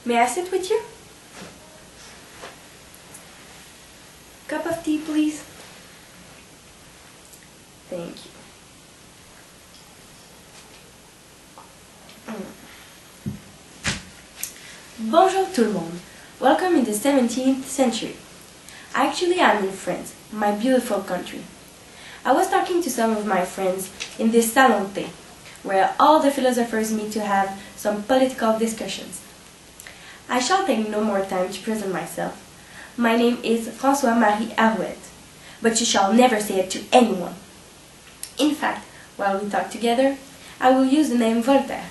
May I sit with you? Cup of tea, please. Thank you. Bonjour tout le monde. Welcome in the 17th century. Actually, I'm in France, my beautiful country. I was talking to some of my friends in this salon thé, where all the philosophers meet to have some political discussions. I shall take no more time to present myself. My name is François-Marie Arouet, but you shall never say it to anyone. In fact, while we talk together, I will use the name Voltaire.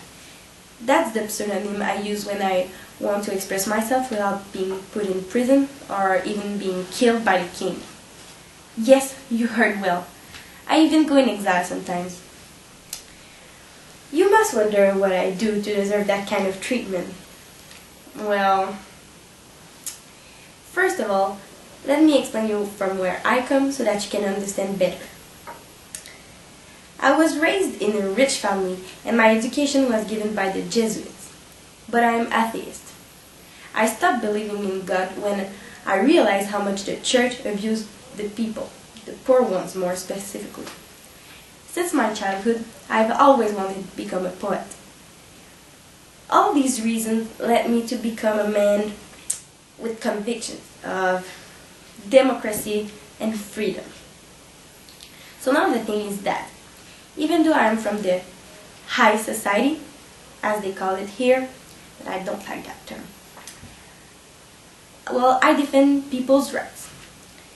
That's the pseudonym I use when I want to express myself without being put in prison or even being killed by the king. Yes, you heard well. I even go in exile sometimes. You must wonder what I do to deserve that kind of treatment. Well, first of all, let me explain you from where I come so that you can understand better. I was raised in a rich family and my education was given by the Jesuits, but I am atheist. I stopped believing in God when I realized how much the church abused the people, the poor ones more specifically. Since my childhood, I've always wanted to become a poet. All these reasons led me to become a man with convictions of democracy and freedom. So now the thing is that, even though I am from the high society, as they call it here, but I don't like that term, well, I defend people's rights.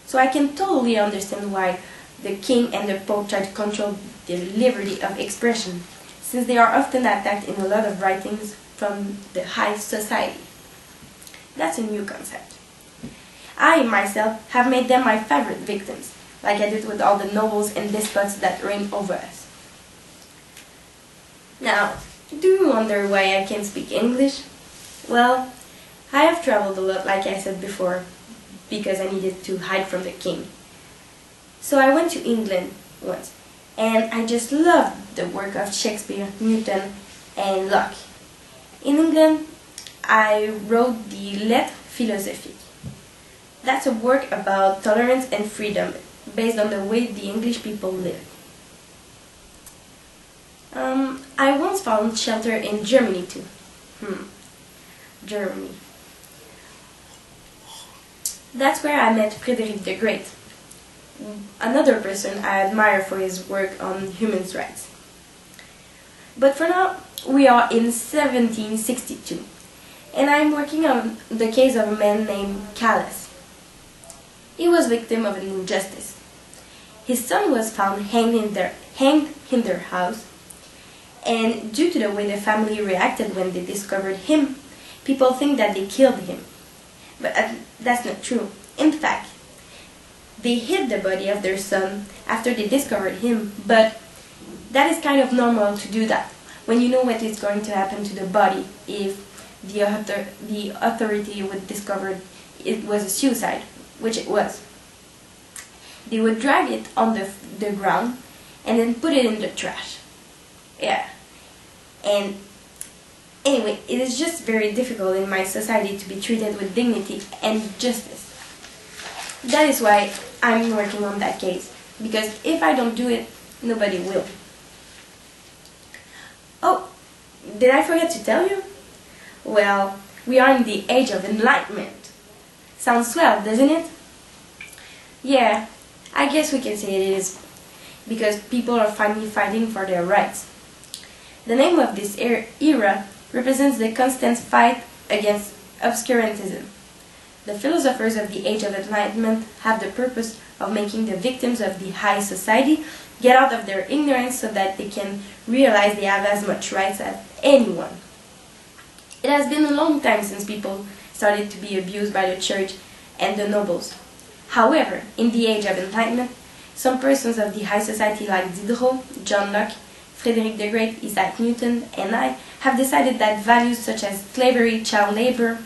So I can totally understand why the king and the pope try to control the liberty of expression, since they are often attacked in a lot of writings from the high society. That's a new concept. I, myself, have made them my favorite victims, like I did with all the nobles and despots that reign over us. Now, do you wonder why I can't speak English? Well, I have traveled a lot, like I said before, because I needed to hide from the king. So I went to England once, and I just loved the work of Shakespeare, Newton, and Locke. In England, I wrote the Lettres philosophiques. That's a work about tolerance and freedom, based on the way the English people live. I once found shelter in Germany too. Germany. That's where I met Frederick the Great, another person I admire for his work on human rights. But for now, we are in 1762, and I'm working on the case of a man named Callas. He was victim of an injustice. His son was found hanged in their house, and due to the way the family reacted when they discovered him, people think that they killed him. But that's not true. In fact, they hid the body of their son after they discovered him, but that is kind of normal to do that when you know what is going to happen to the body if the authority would discover it was a suicide, which it was. They would drag it on the ground and then put it in the trash. Yeah. And anyway, it is just very difficult in my society to be treated with dignity and justice. That is why I'm working on that case, because if I don't do it, nobody will. Oh, did I forget to tell you? Well, we are in the age of enlightenment. Sounds swell, doesn't it? Yeah, I guess we can say it is, because people are finally fighting for their rights. The name of this era represents the constant fight against obscurantism. The philosophers of the Age of Enlightenment have the purpose of making the victims of the high society get out of their ignorance so that they can realize they have as much rights as anyone. It has been a long time since people started to be abused by the church and the nobles. However, in the Age of Enlightenment, some persons of the high society like Diderot, John Locke, Frederick the Great, Isaac Newton, and I have decided that values such as slavery, child labor,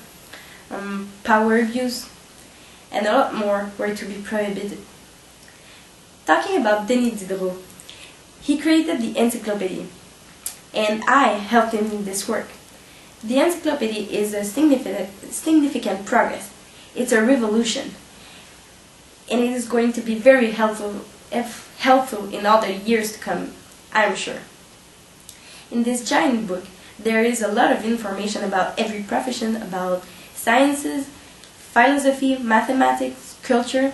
power abuse, and a lot more were to be prohibited. Talking about Denis Diderot, he created the encyclopedia, and I helped him in this work. The encyclopedia is a significant progress. It's a revolution. And it is going to be very helpful in all the years to come, I'm sure. In this giant book, there is a lot of information about every profession, about sciences, philosophy, mathematics, culture.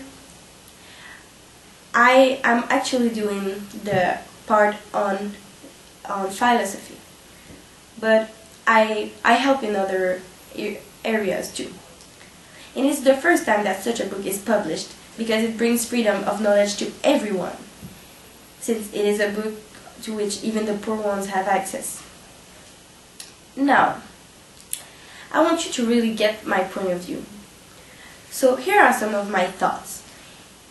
I am actually doing the part on philosophy, but I help in other areas too. And it's the first time that such a book is published because it brings freedom of knowledge to everyone, since it is a book to which even the poor ones have access. Now, I want you to really get my point of view. So here are some of my thoughts,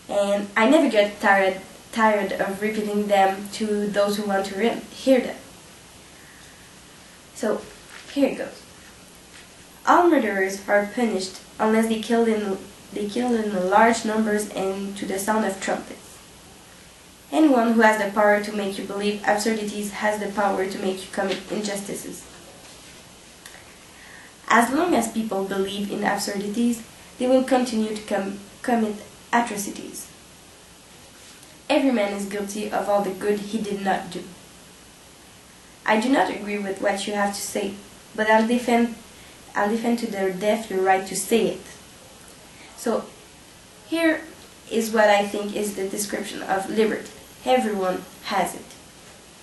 and I never get tired of repeating them to those who want to hear them. So, here it goes. All murderers are punished unless they kill in large numbers and to the sound of trumpets. Anyone who has the power to make you believe absurdities has the power to make you commit injustices. As long as people believe in absurdities, they will continue to commit atrocities. Every man is guilty of all the good he did not do. I do not agree with what you have to say, but I'll defend to the death your right to say it. So, here is what I think is the description of liberty. Everyone has it.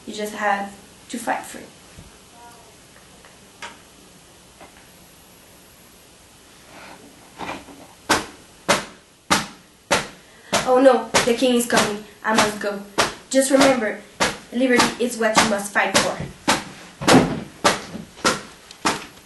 You just have to fight for it. Oh no, the king is coming. I must go. Just remember, liberty is what you must fight for.